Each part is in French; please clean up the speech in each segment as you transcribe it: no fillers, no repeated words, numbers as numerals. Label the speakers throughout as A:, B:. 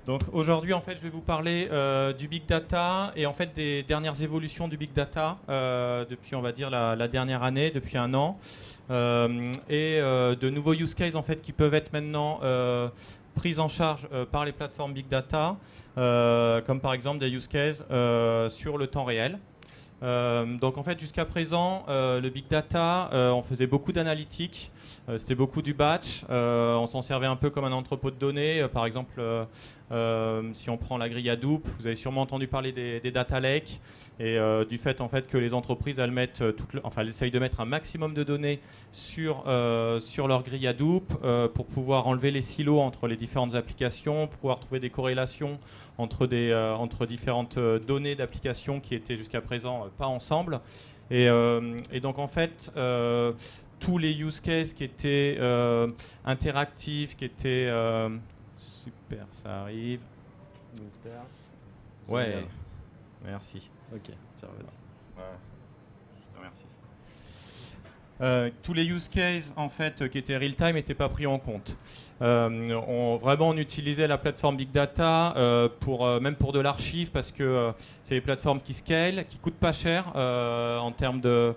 A: Donc aujourd'hui, en fait, je vais vous parler du big data et en fait des dernières évolutions du big data depuis, on va dire, la dernière année, depuis un an, de nouveaux use cases en fait qui peuvent être maintenant pris en charge par les plateformes big data, comme par exemple des use cases sur le temps réel. Donc en fait jusqu'à présent le big data on faisait beaucoup d'analytiques, c'était beaucoup du batch, on s'en servait un peu comme un entrepôt de données, par exemple si on prend la grille Hadoop, vous avez sûrement entendu parler des data lakes et du fait en fait que les entreprises elles mettent elles essayent de mettre un maximum de données sur leur grille Hadoop pour pouvoir enlever les silos entre les différentes applications, pour pouvoir trouver des corrélations entre différentes données d'applications qui étaient jusqu'à présent pas ensemble. Et donc en fait, tous les use cases qui étaient interactifs, qui étaient... super, ça arrive.
B: J'espère.
A: Ouais,
B: Génial.
A: merci.
B: Ok, ça va, vas-y.
A: Ouais, je te remercie. Tous les use cases en fait qui étaient real time n'étaient pas pris en compte. Vraiment on utilisait la plateforme Big Data même pour de l'archive parce que c'est des plateformes qui scale, qui coûtent pas cher en termes de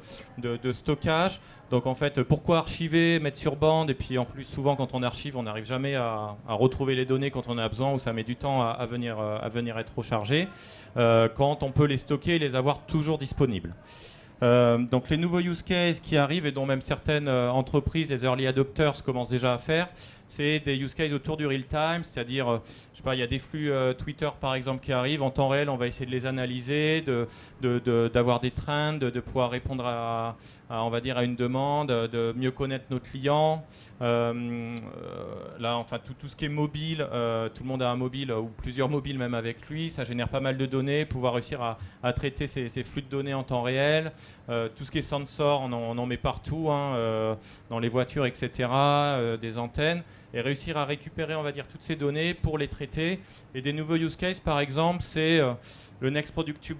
A: stockage. Donc en fait pourquoi archiver, mettre sur bande et puis en plus souvent quand on archive on n'arrive jamais à retrouver les données quand on a besoin ou ça met du temps à venir être rechargé quand on peut les stocker et les avoir toujours disponibles. Donc les nouveaux use cases qui arrivent et dont même certaines entreprises, les early adopters commencent déjà à faire, c'est des use cases autour du real time, c'est-à-dire, je sais pas, il y a des flux Twitter par exemple qui arrivent en temps réel, on va essayer de les analyser, d'avoir des trends, de pouvoir répondre on va dire à une demande, de mieux connaître nos clients. Là, enfin tout ce qui est mobile, tout le monde a un mobile ou plusieurs mobiles même avec lui, ça génère pas mal de données, pouvoir réussir à traiter ces flux de données en temps réel. Tout ce qui est sensor, on en met partout, dans les voitures, etc., des antennes, et réussir à récupérer, on va dire, toutes ces données pour les traiter. Et des nouveaux use cases, par exemple, c'est le next product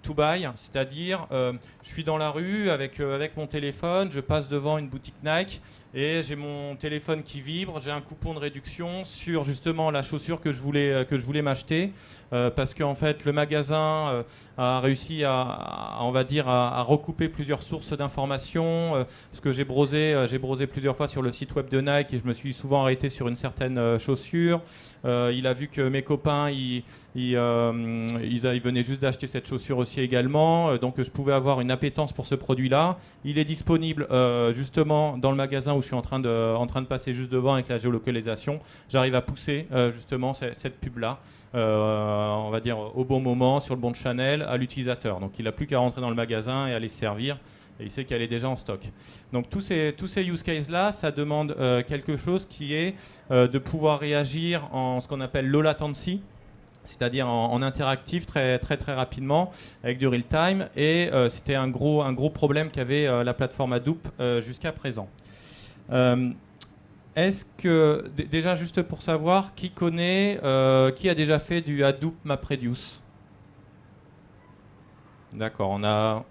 A: to buy, c'est-à-dire, je suis dans la rue avec mon téléphone, je passe devant une boutique Nike et j'ai mon téléphone qui vibre, j'ai un coupon de réduction sur justement la chaussure que je voulais m'acheter, parce qu'en fait, le magasin a réussi on va dire, à recouper plusieurs sources d'informations. Ce que j'ai browsé plusieurs fois sur le site web de Nike et je me suis souvent arrêté sur une certaine chaussure. Il a vu que mes copains, ils venaient juste d'acheter cette chaussure aussi également, donc je pouvais avoir une appétence pour ce produit-là. Il est disponible justement dans le magasin où je suis en train de passer juste devant avec la géolocalisation. J'arrive à pousser justement cette pub-là, on va dire au bon moment, sur le bon channel, à l'utilisateur. Donc il n'a plus qu'à rentrer dans le magasin et aller se servir. Et il sait qu'elle est déjà en stock. Donc tous ces use cases-là, ça demande quelque chose qui est de pouvoir réagir en ce qu'on appelle low latency, c'est-à-dire en interactif très rapidement avec du real time. Et c'était un gros problème qu'avait la plateforme Hadoop jusqu'à présent. Est-ce que, déjà juste pour savoir, qui a déjà fait du Hadoop MapReduce? D'accord, on a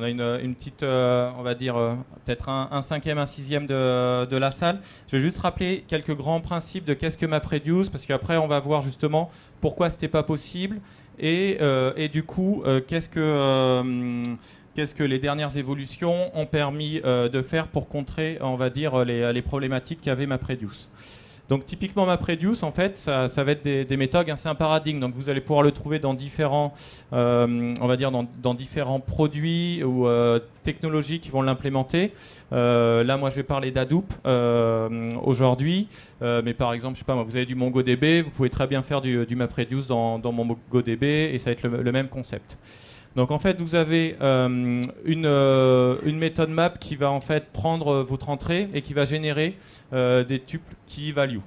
A: une petite, on va dire, peut-être un cinquième, un sixième de la salle. Je vais juste rappeler quelques grands principes de qu'est-ce que MapReduce, parce qu'après on va voir justement pourquoi c'était pas possible et du coup qu'est-ce que les dernières évolutions ont permis de faire pour contrer, on va dire, les problématiques qu'avait MapReduce. Donc typiquement MapReduce, en fait, ça va être des méthodes, c'est un paradigme. Donc vous allez pouvoir le trouver dans différents, on va dire dans différents produits ou technologies qui vont l'implémenter. Là, moi, je vais parler d'Hadoop aujourd'hui, mais par exemple, je sais pas, moi, vous avez du MongoDB, vous pouvez très bien faire du MapReduce dans MongoDB et ça va être le même concept. Donc en fait, vous avez une méthode map qui va en fait prendre votre entrée et qui va générer des tuples key value.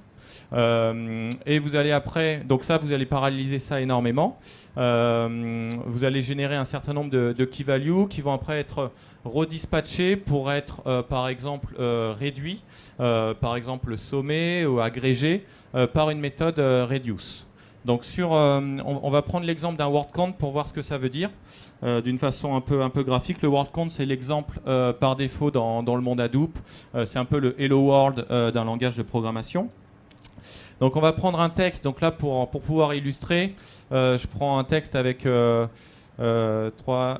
A: Et vous allez après, donc ça, vous allez paralléliser ça énormément. Vous allez générer un certain nombre de key value qui vont après être redispatchés pour être, par exemple, réduits, par exemple sommés ou agrégés par une méthode reduce. Donc on va prendre l'exemple d'un word count pour voir ce que ça veut dire d'une façon un peu graphique. Le word count, c'est l'exemple par défaut dans le monde Hadoop. C'est un peu le hello world d'un langage de programmation. Donc on va prendre un texte, donc là pour pouvoir illustrer, je prends un texte avec 3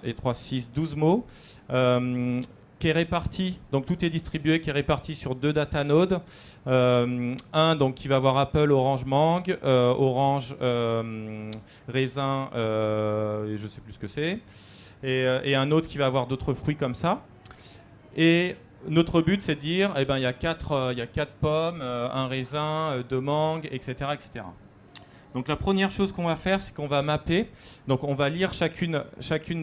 A: et 3, 6, 12 mots, qui est réparti, donc tout est distribué, qui est réparti sur 2 data nodes. Un donc, qui va avoir Apple, Orange, Mangue, Orange, Raisin, et je ne sais plus ce que c'est, et un autre qui va avoir d'autres fruits comme ça. Et notre but, c'est de dire, eh ben, il y a 4 pommes, un raisin, 2 mangues, etc., etc. Donc la première chose qu'on va faire, c'est qu'on va mapper. Donc on va lire chacune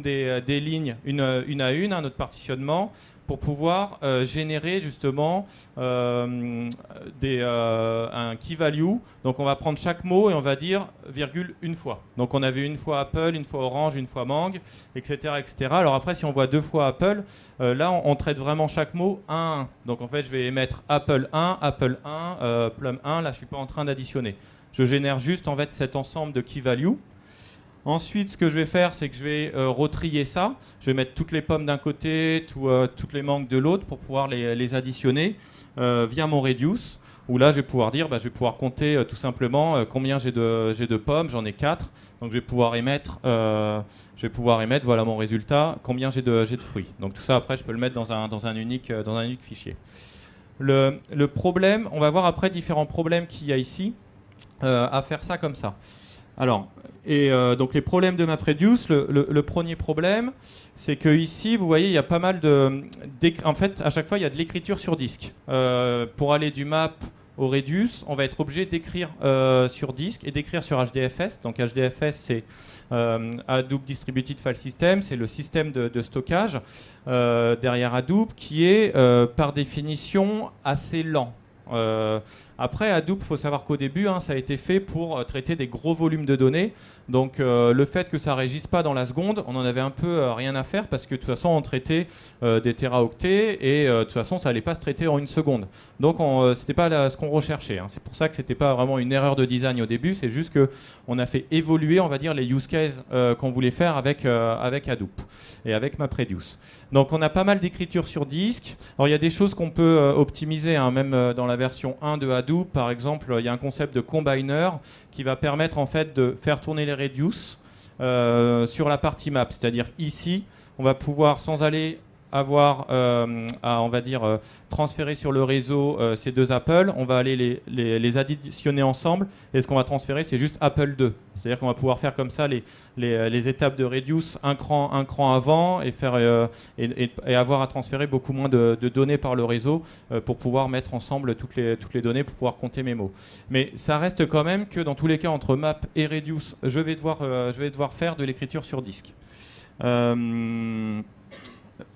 A: des lignes une à une, notre partitionnement, pour pouvoir générer justement un key value. Donc on va prendre chaque mot et on va dire virgule une fois. Donc on avait une fois Apple, une fois Orange, une fois Mangue, etc., etc. Alors après, si on voit 2 fois Apple, là on traite vraiment chaque mot 1 à 1. Donc en fait, je vais mettre Apple 1, Plum 1. Là, je ne suis pas en train d'additionner. Je génère juste en fait cet ensemble de key value. Ensuite, ce que je vais faire, c'est que je vais retrier ça. Je vais mettre toutes les pommes d'un côté, toutes les mangues de l'autre pour pouvoir les additionner via mon reduce. Où là, je vais pouvoir dire, je vais pouvoir compter tout simplement combien j'ai de pommes. J'en ai 4. Donc je vais pouvoir émettre, voilà mon résultat, combien j'ai de fruits. Donc tout ça, après, je peux le mettre dans un unique fichier. Le problème, on va voir après différents problèmes qu'il y a ici. À faire ça comme ça. Alors, donc les problèmes de MapReduce, le premier problème, c'est que ici, vous voyez, il y a pas mal en fait, à chaque fois, il y a de l'écriture sur disque. Pour aller du map au reduce, on va être obligé d'écrire sur disque et d'écrire sur HDFS. Donc HDFS, c'est Hadoop Distributed File System, c'est le système de stockage derrière Hadoop qui est par définition assez lent. Après, Hadoop, il faut savoir qu'au début, ça a été fait pour traiter des gros volumes de données. Donc, le fait que ça ne régisse pas dans la seconde, on en avait un peu rien à faire parce que de toute façon, on traitait des téraoctets et de toute façon, ça n'allait pas se traiter en une seconde. Donc, ce n'était pas ce qu'on recherchait. C'est pour ça que ce n'était pas vraiment une erreur de design au début. C'est juste qu'on a fait évoluer, on va dire, les use cases qu'on voulait faire avec Hadoop et avec MapReduce. Donc, on a pas mal d'écriture sur disque. Alors, il y a des choses qu'on peut optimiser, même dans la version 1 de Hadoop. Par exemple, il y a un concept de combiner qui va permettre en fait de faire tourner les reduce sur la partie map. C'est-à-dire ici, on va pouvoir, sans aller avoir à, on va dire, transférer sur le réseau ces 2 Apple, on va aller les additionner ensemble et ce qu'on va transférer, c'est juste Apple 2. C'est-à-dire qu'on va pouvoir faire comme ça les étapes de reduce un cran avant et, et avoir à transférer beaucoup moins de données par le réseau pour pouvoir mettre ensemble toutes les données pour pouvoir compter mes mots. Mais ça reste quand même que dans tous les cas, entre map et reduce, je vais devoir faire de l'écriture sur disque.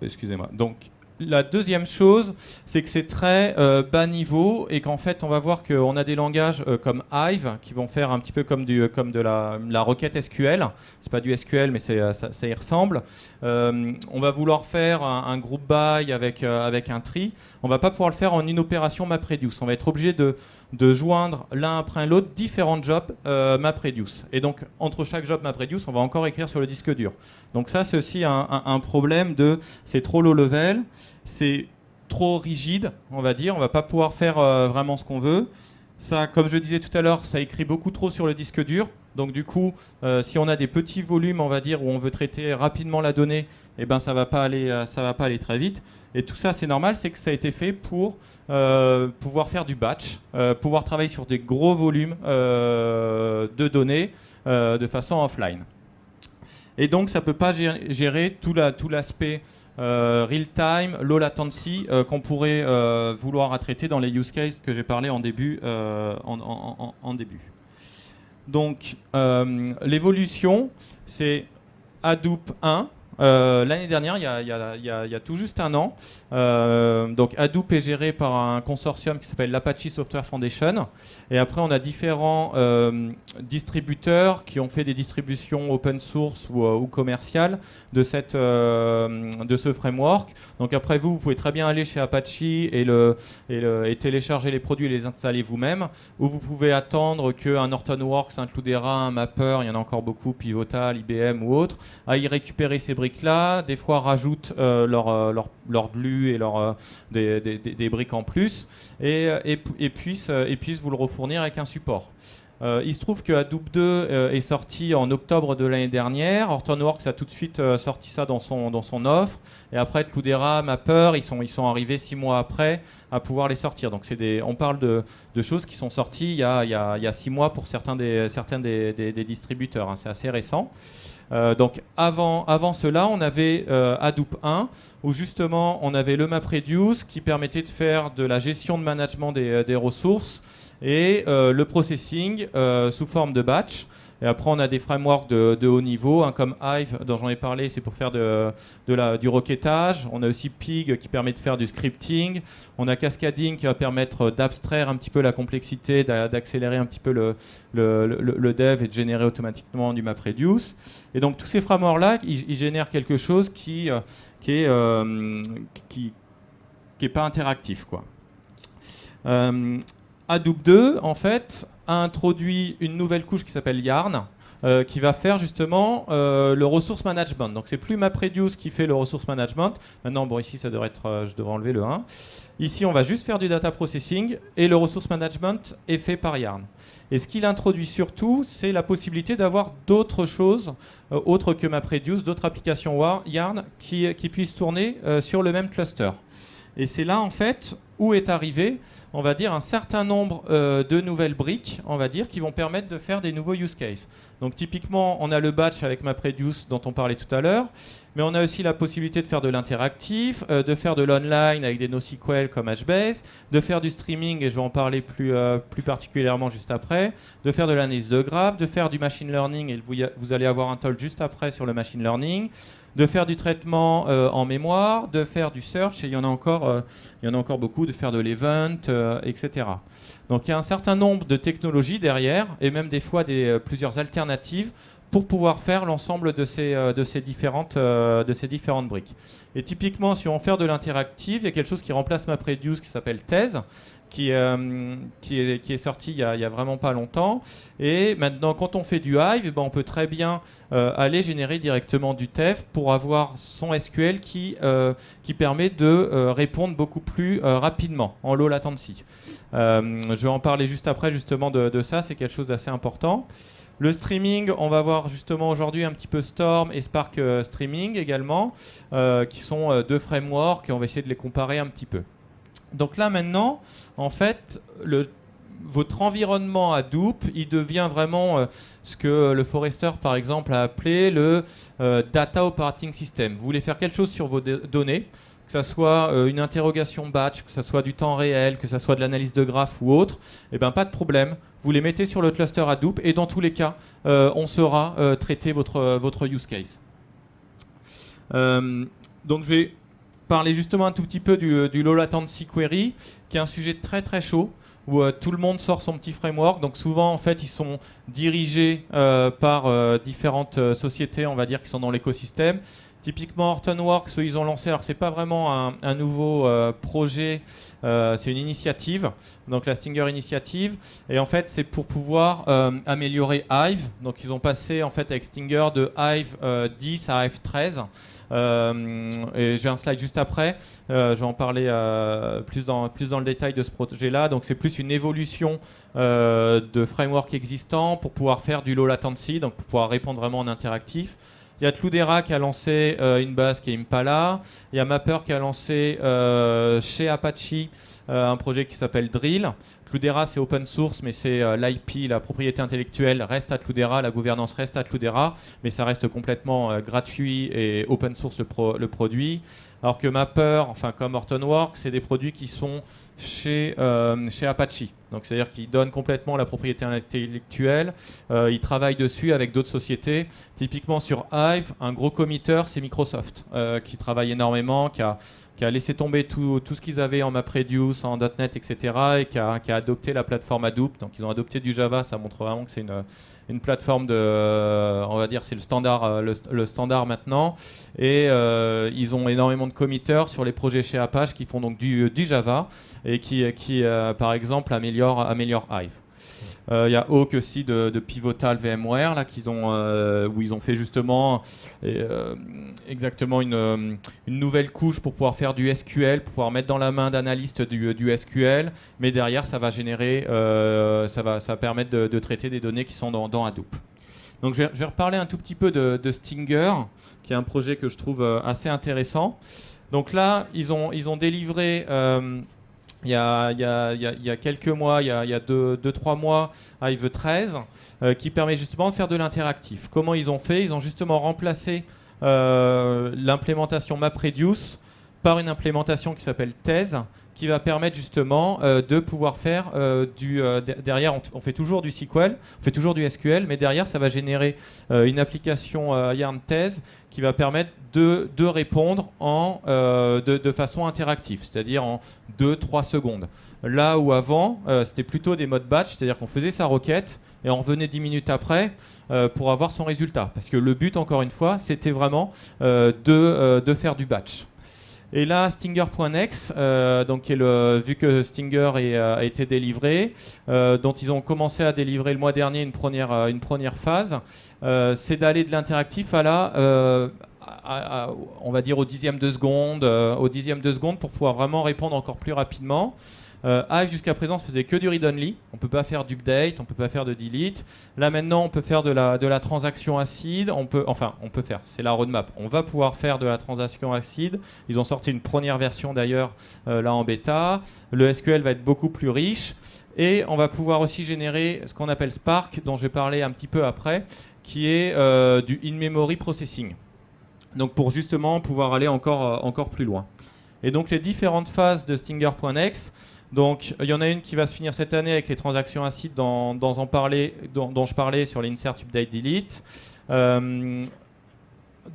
A: Excusez-moi. Donc, la deuxième chose, c'est que c'est très bas niveau et qu'en fait, on va voir qu'on a des langages comme Hive qui vont faire un petit peu comme de la requête SQL. C'est pas du SQL, mais ça y ressemble. On va vouloir faire un group by avec un tree. On va pas pouvoir le faire en une opération MapReduce. On va être obligé de joindre l'un après l'autre différents jobs MapReduce. Et donc, entre chaque job MapReduce, on va encore écrire sur le disque dur. Donc ça, c'est aussi un problème c'est trop low level, c'est trop rigide, on va dire. On va pas pouvoir faire vraiment ce qu'on veut. Ça, comme je disais tout à l'heure, ça écrit beaucoup trop sur le disque dur. Donc du coup, si on a des petits volumes, on va dire, où on veut traiter rapidement la donnée, eh ben, ça va pas aller très vite. Et tout ça, c'est normal, c'est que ça a été fait pour pouvoir faire du batch, pouvoir travailler sur des gros volumes de données de façon offline. Et donc, ça ne peut pas gérer tout l'aspect real-time, low latency qu'on pourrait vouloir traiter dans les use cases que j'ai parlé en début. Donc, l'évolution, c'est Hadoop 1. L'année dernière, il y a tout juste un an, donc Hadoop est géré par un consortium qui s'appelle l'Apache Software Foundation. Et après, on a différents distributeurs qui ont fait des distributions open source ou commerciales de ce framework. Donc après, vous pouvez très bien aller chez Apache et télécharger les produits et les installer vous-même. Ou vous pouvez attendre qu'un Hortonworks, un Cloudera, un Mapper, il y en a encore beaucoup, Pivotal, IBM ou autres, aille récupérer ces briques briques-là, des fois rajoutent leur glue et des briques en plus, et puissent vous le refournir avec un support. Il se trouve que Hadoop 2 est sorti en octobre de l'année dernière. Hortonworks a tout de suite sorti ça dans son offre. Et après, Cloudera, Mapper, ils sont arrivés 6 mois après à pouvoir les sortir. Donc on parle de choses qui sont sorties il y a 6 mois pour certains des distributeurs. Hein. C'est assez récent. Donc avant cela, on avait Hadoop 1, où justement on avait le MapReduce qui permettait de faire de la gestion de management des ressources et le processing sous forme de batch. Et après, on a des frameworks de haut niveau, hein, comme Hive, dont j'en ai parlé, c'est pour faire du requêtage. On a aussi Pig, qui permet de faire du scripting. On a Cascading, qui va permettre d'abstraire un petit peu la complexité, d'accélérer un petit peu le dev et de générer automatiquement du MapReduce. Et donc, tous ces frameworks-là, ils génèrent quelque chose qui est pas interactif, quoi. Hadoop 2, en fait, a introduit une nouvelle couche qui s'appelle Yarn, qui va faire justement le resource management. Donc c'est plus MapReduce qui fait le resource management. Maintenant, bon, ici, ça devrait être, je devrais enlever le 1. Ici, on va juste faire du data processing et le resource management est fait par Yarn. Et ce qu'il introduit surtout, c'est la possibilité d'avoir d'autres choses autres que MapReduce, d'autres applications Yarn qui puissent tourner sur le même cluster. Et c'est là, en fait, où est arrivé, on va dire, un certain nombre de nouvelles briques, on va dire, qui vont permettre de faire des nouveaux use cases. Donc, typiquement, on a le batch avec MapReduce dont on parlait tout à l'heure, mais on a aussi la possibilité de faire de l'interactif, de faire de l'online avec des NoSQL comme HBase, de faire du streaming, et je vais en parler plus particulièrement juste après, de faire de l'analyse de graphes, de faire du machine learning, et vous allez avoir un talk juste après sur le machine learning, de faire du traitement en mémoire, de faire du search, et il y en a encore beaucoup, de faire de l'event, etc. Donc il y a un certain nombre de technologies derrière, et même des fois plusieurs alternatives pour pouvoir faire l'ensemble de ces différentes briques. Et typiquement, si on veut faire de l'interactive, il y a quelque chose qui remplace MapReduce qui s'appelle Thèse, qui est sorti il y a vraiment pas longtemps. Et maintenant, quand on fait du Hive, on peut très bien aller générer directement du TEF pour avoir son SQL qui permet de répondre beaucoup plus rapidement, en low latency. Je vais en parler juste après justement de ça, c'est quelque chose d'assez important. Le streaming, on va voir justement aujourd'hui un petit peu Storm et Spark Streaming également, qui sont deux frameworks et on va essayer de les comparer un petit peu. Donc là maintenant, en fait, votre environnement Hadoop, il devient vraiment ce que le Forrester par exemple a appelé le Data Operating System. Vous voulez faire quelque chose sur vos données, que ce soit une interrogation batch, que ce soit du temps réel, que ce soit de l'analyse de graphes ou autre, eh ben, pas de problème. Vous les mettez sur le cluster Hadoop et dans tous les cas, on saura traiter votre use case. Donc je vais parler justement un tout petit peu du low latency query, qui est un sujet très très chaud, où tout le monde sort son petit framework. Donc souvent, en fait, ils sont dirigés par différentes sociétés, on va dire, qui sont dans l'écosystème. Typiquement, Hortonworks, ils ont lancé, alors c'est pas vraiment un nouveau projet, c'est une initiative, donc la Stinger Initiative, et en fait c'est pour pouvoir améliorer Hive. Donc ils ont passé en fait avec Stinger de Hive 10 à Hive 13. Et j'ai un slide juste après, je vais en parler plus dans le détail de ce projet-là. Donc c'est plus une évolution de framework existant pour pouvoir faire du low latency, donc pour pouvoir répondre vraiment en interactif. Il y a Cloudera qui a lancé une base qui est Impala. Il y a Mapper qui a lancé chez Apache un projet qui s'appelle Drill. Cloudera, c'est open source, mais c'est l'IP, la propriété intellectuelle, reste à Cloudera, la gouvernance reste à Cloudera, mais ça reste complètement gratuit et open source le produit. Alors que Mapper, enfin comme Hortonworks, c'est des produits qui sont chez Apache. Donc c'est-à-dire qu'ils donnent complètement la propriété intellectuelle. Ils travaillent dessus avec d'autres sociétés. Typiquement sur Hive, un gros committeur, c'est Microsoft, qui travaille énormément, qui a laissé tomber tout ce qu'ils avaient en MapReduce, en .NET, etc. et qui a adopté la plateforme Hadoop. Donc ils ont adopté du Java, ça montre vraiment que c'est une plateforme on va dire, c'est le standard maintenant. Et ils ont énormément de committers sur les projets chez Apache qui font donc du Java et qui par exemple, améliore Hive. Il y a Hawk aussi de Pivotal VMware là, où ils ont fait justement exactement une nouvelle couche pour pouvoir faire du SQL, pour pouvoir mettre dans la main d'analystes du SQL, mais derrière ça va générer, ça va permettre de traiter des données qui sont dans Hadoop. Donc je vais reparler un tout petit peu de Stinger, qui est un projet que je trouve assez intéressant. Donc là, ils ont délivré il y a quelques mois, il y a 2-3 mois, Hive 13, qui permet justement de faire de l'interactif. Comment ils ont fait? Ils ont justement remplacé l'implémentation MapReduce par une implémentation qui s'appelle Thèse, qui va permettre justement de pouvoir faire derrière, on fait toujours du SQL, on fait toujours du SQL, mais derrière, ça va générer une application Yarn Thèse qui va permettre de répondre de façon interactive, c'est-à-dire en 2-3 secondes. Là où avant, c'était plutôt des modes batch, c'est-à-dire qu'on faisait sa requête et on revenait 10 minutes après pour avoir son résultat. Parce que le but, encore une fois, c'était vraiment de faire du batch. Et là, Stinger.next, vu que Stinger a été délivré, dont ils ont commencé à délivrer le mois dernier une première phase, c'est d'aller de l'interactif on va dire au dixième de seconde, pour pouvoir vraiment répondre encore plus rapidement. Hive jusqu'à présent se faisait que du read-only, on ne peut pas faire d'update, on ne peut pas faire de delete. Là maintenant on peut faire de la transaction acide, on peut faire, c'est la roadmap, on va pouvoir faire de la transaction acide. Ils ont sorti une première version d'ailleurs là en bêta, le SQL va être beaucoup plus riche et on va pouvoir aussi générer ce qu'on appelle Spark, dont je vais parler un petit peu après, qui est du in-memory processing. Donc pour justement pouvoir aller encore plus loin. Et donc les différentes phases de Stinger.next, donc il y en a une qui va se finir cette année avec les transactions acides dont je parlais sur l'Insert Update Delete.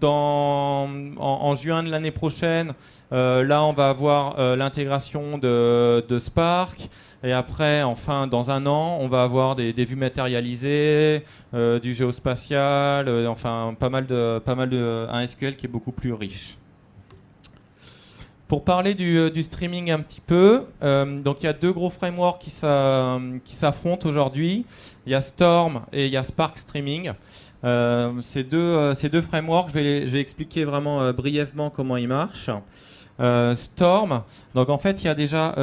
A: En juin de l'année prochaine, là on va avoir l'intégration de Spark. Et après, enfin, dans un an, on va avoir des vues matérialisées, du géospatial, enfin pas mal un SQL qui est beaucoup plus riche. Pour parler du streaming un petit peu, donc il y a deux gros frameworks qui s'affrontent aujourd'hui. Il y a Storm et il y a Spark Streaming. Ces deux frameworks, je vais expliquer vraiment brièvement comment ils marchent. Storm, donc en fait il y a déjà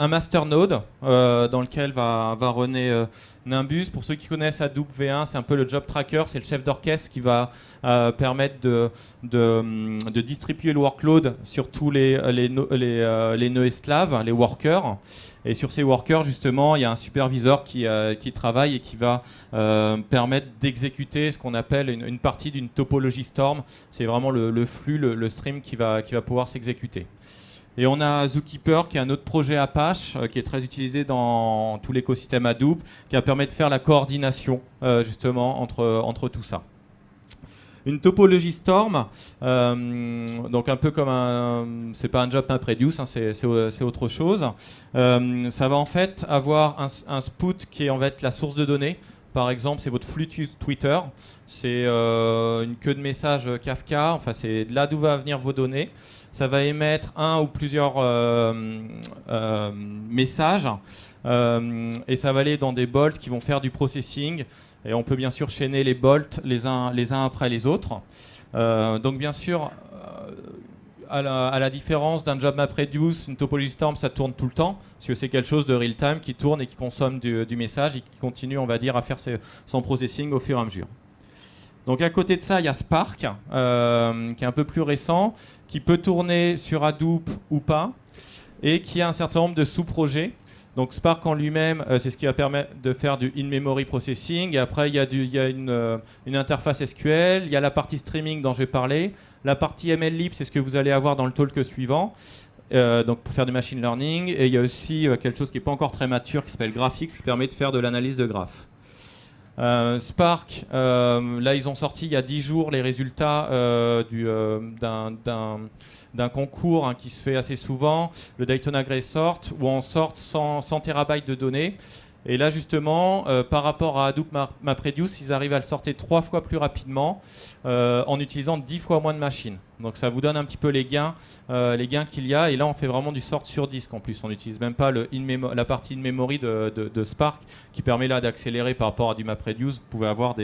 A: un master node dans lequel va runner Nimbus. Pour ceux qui connaissent Hadoop V1, c'est un peu le job tracker, c'est le chef d'orchestre qui va permettre de distribuer le workload sur tous les nœuds esclaves, les workers. Et sur ces workers, justement, il y a un superviseur qui travaille et qui va permettre d'exécuter ce qu'on appelle une partie d'une topologie Storm. C'est vraiment le flux, le stream qui va pouvoir s'exécuter. Et on a Zookeeper, qui est un autre projet Apache, qui est très utilisé dans tout l'écosystème Hadoop, qui va permettre de faire la coordination, justement, entre tout ça. Une topologie Storm, donc un peu comme c'est pas un job MapReduce, hein, c'est autre chose. Ça va en fait avoir un spout qui est en fait la source de données. Par exemple, c'est votre flux Twitter, c'est une queue de messages Kafka, enfin c'est là d'où va venir vos données. Ça va émettre un ou plusieurs messages et ça va aller dans des bolts qui vont faire du processing. Et on peut bien sûr chaîner les bolts les uns après les autres. Donc bien sûr, à la différence d'un job MapReduce, une topologie Storm, ça tourne tout le temps, parce que c'est quelque chose de real-time qui tourne et qui consomme du message et qui continue, on va dire, à faire son processing au fur et à mesure. Donc à côté de ça, il y a Spark, qui est un peu plus récent, qui peut tourner sur Hadoop ou pas, et qui a un certain nombre de sous-projets. Donc Spark en lui-même, c'est ce qui va permettre de faire du in-memory processing. Et après, il y a une interface SQL, il y a la partie streaming dont je vais parler. La partie MLlib, c'est ce que vous allez avoir dans le talk suivant, donc pour faire du machine learning. Et il y a aussi quelque chose qui n'est pas encore très mature, qui s'appelle Graphics, qui permet de faire de l'analyse de graphes. Spark, là ils ont sorti il y a 10 jours les résultats d'un concours qui se fait assez souvent, le Daytona Gray Sort, où on sort 100 TB de données. Et là, justement, par rapport à Hadoop MapReduce, ils arrivent à le sortir 3 fois plus rapidement en utilisant 10 fois moins de machines. Donc ça vous donne un petit peu les gains qu'il y a. Et là, on fait vraiment du sort sur disque en plus. On n'utilise même pas la partie in-memory de Spark qui permet là d'accélérer par rapport à du MapReduce. Vous pouvez avoir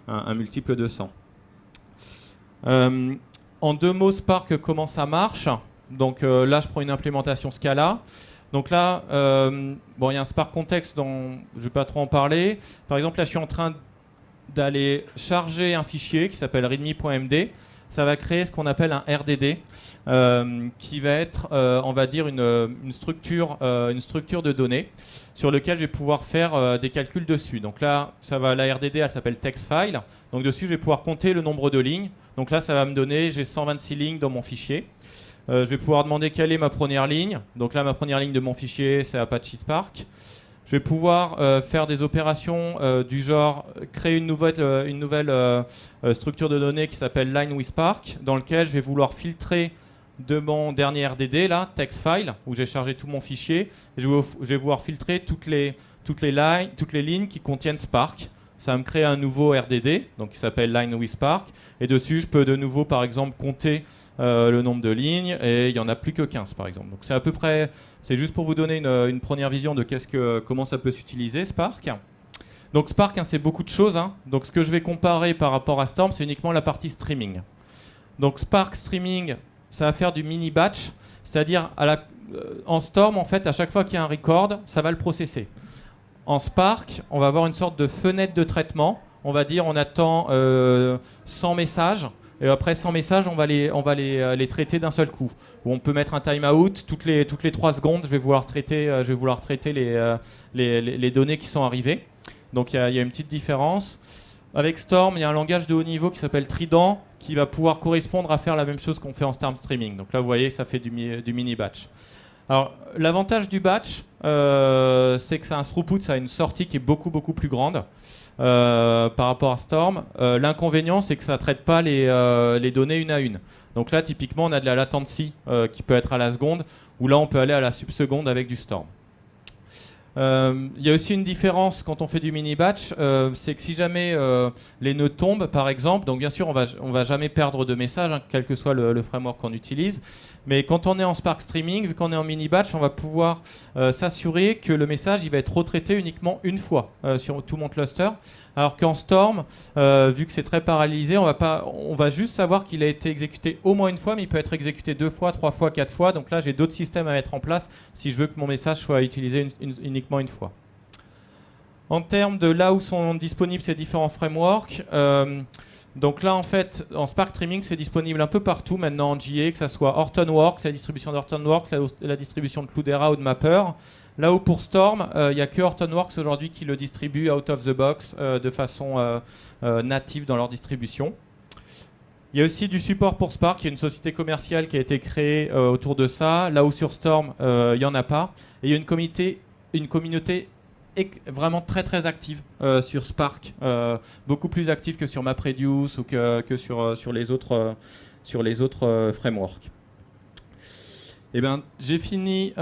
A: un multiple de 100. En 2 mots, Spark, comment ça marche? Donc là, je prends une implémentation Scala. Donc là, bon, il y a un Spark Context dont je ne vais pas trop en parler. Par exemple, là, je suis en train d'aller charger un fichier qui s'appelle readme.md. Ça va créer ce qu'on appelle un RDD, qui va être, on va dire, une structure de données sur lequel je vais pouvoir faire des calculs dessus. Donc là, la RDD, elle s'appelle TextFile. Donc dessus, je vais pouvoir compter le nombre de lignes. Donc là, ça va me donner, j'ai 126 lignes dans mon fichier. Je vais pouvoir demander quelle est ma première ligne. Donc là, ma première ligne de mon fichier, c'est Apache Spark. Je vais pouvoir faire des opérations du genre créer une nouvelle structure de données qui s'appelle Line with Spark, dans lequel je vais vouloir filtrer de mon dernier RDD, là, TextFile, où j'ai chargé tout mon fichier. Et je vais vouloir filtrer toutes les lignes qui contiennent Spark. Ça va me créer un nouveau RDD, donc qui s'appelle Line with Spark. Et dessus, je peux de nouveau, par exemple, compter le nombre de lignes, et il n'y en a plus que 15 par exemple. Donc c'est à peu près, c'est juste pour vous donner une première vision de comment ça peut s'utiliser, Spark. Donc Spark, c'est beaucoup de choses. Donc ce que je vais comparer par rapport à Storm, c'est uniquement la partie streaming. Donc Spark Streaming, ça va faire du mini batch, c'est-à-dire en Storm, en fait, à chaque fois qu'il y a un record, ça va le processer. En Spark, on va avoir une sorte de fenêtre de traitement. On va dire, on attend 100 messages. Et après 100 messages, on va les traiter d'un seul coup. Où on peut mettre un timeout toutes les 3 secondes. Je vais vouloir traiter les données qui sont arrivées. Donc il y a une petite différence. Avec Storm, il y a un langage de haut niveau qui s'appelle Trident qui va pouvoir correspondre à faire la même chose qu'on fait en Storm Streaming. Donc là, vous voyez, ça fait du mini batch. Alors l'avantage du batch, c'est que ça a un throughput, ça a une sortie qui est beaucoup plus grande. Par rapport à Storm. L'inconvénient, c'est que ça ne traite pas les données une à une. Donc là, typiquement, on a de la latency qui peut être à la seconde, ou là, on peut aller à la subseconde avec du Storm. Il y a aussi une différence quand on fait du mini-batch, c'est que si jamais les nœuds tombent, par exemple, donc bien sûr, on va jamais perdre de message, quel que soit le framework qu'on utilise, mais quand on est en Spark Streaming, vu qu'on est en mini-batch, on va pouvoir s'assurer que le message il va être retraité uniquement une fois sur tout mon cluster, alors qu'en Storm, vu que c'est très paralysé, on va juste savoir qu'il a été exécuté au moins une fois, mais il peut être exécuté 2 fois, 3 fois, 4 fois, donc là j'ai d'autres systèmes à mettre en place si je veux que mon message soit utilisé uniquement une fois. En termes de là où sont disponibles ces différents frameworks, donc là en fait en Spark Streaming c'est disponible un peu partout maintenant en GA, que ce soit Hortonworks, la distribution d'Hortonworks, la distribution de Cloudera ou de Mapper. Là où pour Storm, il n'y a que Hortonworks aujourd'hui qui le distribue out of the box de façon native dans leur distribution. Il y a aussi du support pour Spark, il y a une société commerciale qui a été créée autour de ça, là où sur Storm, il n'y en a pas. Et il y a une communauté vraiment très active sur Spark, beaucoup plus active que sur MapReduce ou que sur les autres frameworks. Eh ben, j'ai fini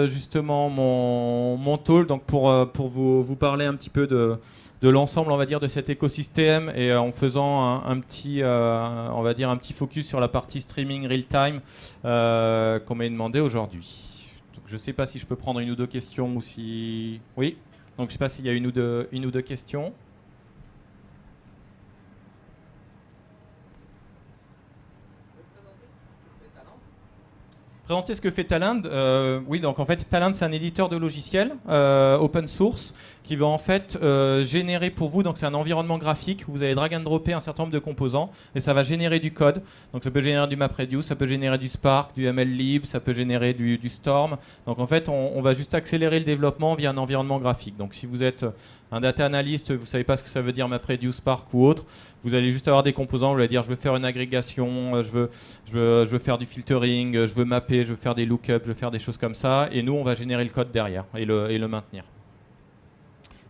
A: justement mon talk donc pour vous parler un petit peu de l'ensemble, on va dire, de cet écosystème et en faisant un petit focus sur la partie streaming real-time qu'on m'a demandé aujourd'hui. Donc, je ne sais pas si je peux prendre une ou deux questions ou si... Oui. Donc je ne sais pas s'il y a une ou deux questions. Présenter ce que fait Talend. Oui, donc en fait, Talend, c'est un éditeur de logiciels open source qui va en fait générer pour vous, donc c'est un environnement graphique où vous allez drag and dropper un certain nombre de composants et ça va générer du code. Donc ça peut générer du MapReduce, ça peut générer du Spark, du MLlib, ça peut générer du Storm. Donc en fait, on va juste accélérer le développement via un environnement graphique. Donc si vous êtes un data analyst, vous ne savez pas ce que ça veut dire MapReduce, Spark ou autre, vous allez juste avoir des composants, vous allez dire je veux faire une agrégation, je veux faire du filtering, je veux mapper, je veux faire des lookups, je veux faire des choses comme ça, et nous on va générer le code derrière et le maintenir.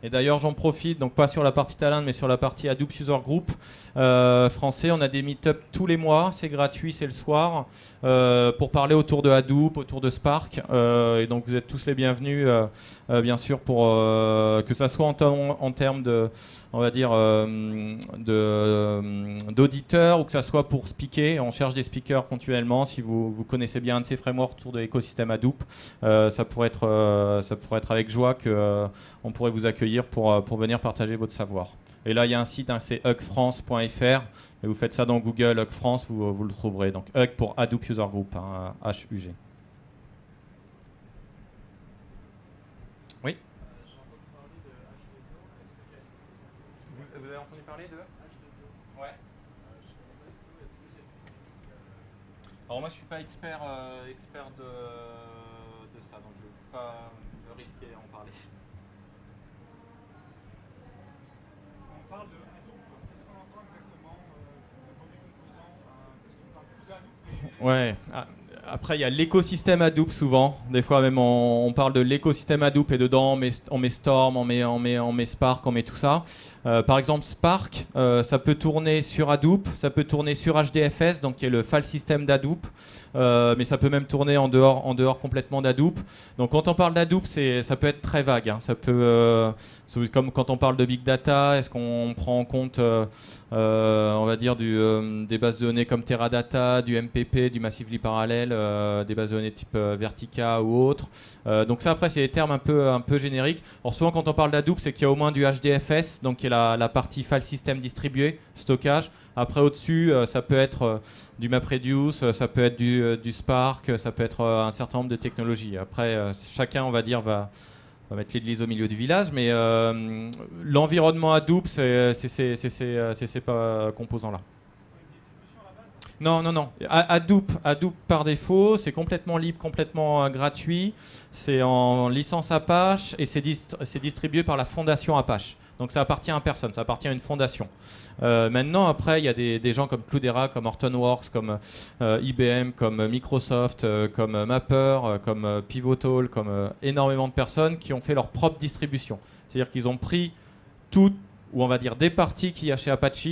A: Et d'ailleurs, j'en profite, donc pas sur la partie talent, mais sur la partie Hadoop User Group français. On a des meet-up tous les mois, c'est gratuit, c'est le soir, pour parler autour de Hadoop, autour de Spark. Et donc, vous êtes tous les bienvenus, bien sûr, pour que ça soit en termes de, on va dire, d'auditeurs ou que ça soit pour speaker. On cherche des speakers continuellement. Si vous connaissez bien un de ces frameworks autour de l'écosystème Hadoop, ça pourrait être avec joie que on pourrait vous accueillir pour venir partager votre savoir. Et là, il y a un site, hein, c'est hugfrance.fr. Et vous faites ça dans Google, Hug France, vous le trouverez. Donc Hug pour Hadoop User Group, hein, HUG. Oui. Vous avez entendu parler de H2O? Ouais. Alors moi, je suis pas expert de ça, donc je ne vais pas me risquer à en parler.
C: On parle de Hadoop. Qu'est-ce qu'on entend exactement comme des composants? Parce qu'on parle beaucoup d'Hadoop, mais...
A: Ouais. Après, il y a l'écosystème Hadoop souvent. Des fois même, on parle de l'écosystème Hadoop et dedans, on met Storm, on met Spark, on met tout ça. Par exemple, Spark, ça peut tourner sur Hadoop, ça peut tourner sur HDFS, donc qui est le file system d'Hadoop. Mais ça peut même tourner en dehors complètement d'Hadoop. Donc quand on parle d'Hadoop, ça peut être très vague, hein. Ça peut, comme quand on parle de big data, est-ce qu'on prend en compte, on va dire, des bases de données comme Teradata, du MPP, du Massively Parallel, des bases de données type Vertica ou autres. Donc ça, après, c'est des termes un peu génériques. Alors souvent, quand on parle d'Hadoop, c'est qu'il y a au moins du HDFS, donc qui est la partie file system distribué, stockage. Après, au-dessus, ça peut être du MapReduce, ça peut être du Spark, ça peut être un certain nombre de technologies. Après, chacun, on va dire, va mettre l'église au milieu du village, mais l'environnement Hadoop, c'est ces composants-là. Non, non, non. Hadoop par défaut, c'est complètement libre, complètement gratuit. C'est en licence Apache et c'est distribué par la fondation Apache. Donc ça appartient à personne, ça appartient à une fondation. Maintenant, après, il y a des gens comme Cloudera, comme Hortonworks, comme IBM, comme Microsoft, comme Mapper, comme Pivotal, comme énormément de personnes qui ont fait leur propre distribution. C'est-à-dire qu'ils ont pris tout, ou on va dire des parties qu'il y a chez Apache,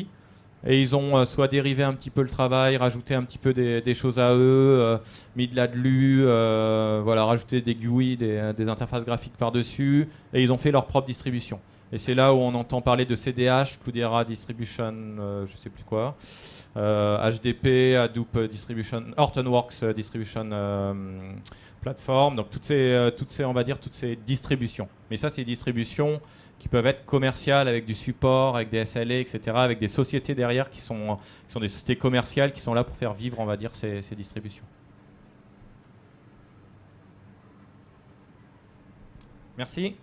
A: et ils ont soit dérivé un petit peu le travail, rajouté un petit peu des choses à eux, mis de l'adlu, voilà, rajouté des GUI, des interfaces graphiques par-dessus, et ils ont fait leur propre distribution. Et c'est là où on entend parler de CDH, Cloudera Distribution, je sais plus quoi, HDP, Hadoop Distribution, Hortonworks Distribution Platform, donc toutes ces, on va dire, toutes ces distributions. Mais ça, c'est des distributions qui peuvent être commerciales avec du support, avec des SLA, etc., avec des sociétés derrière qui sont des sociétés commerciales qui sont là pour faire vivre, on va dire, ces distributions. Merci.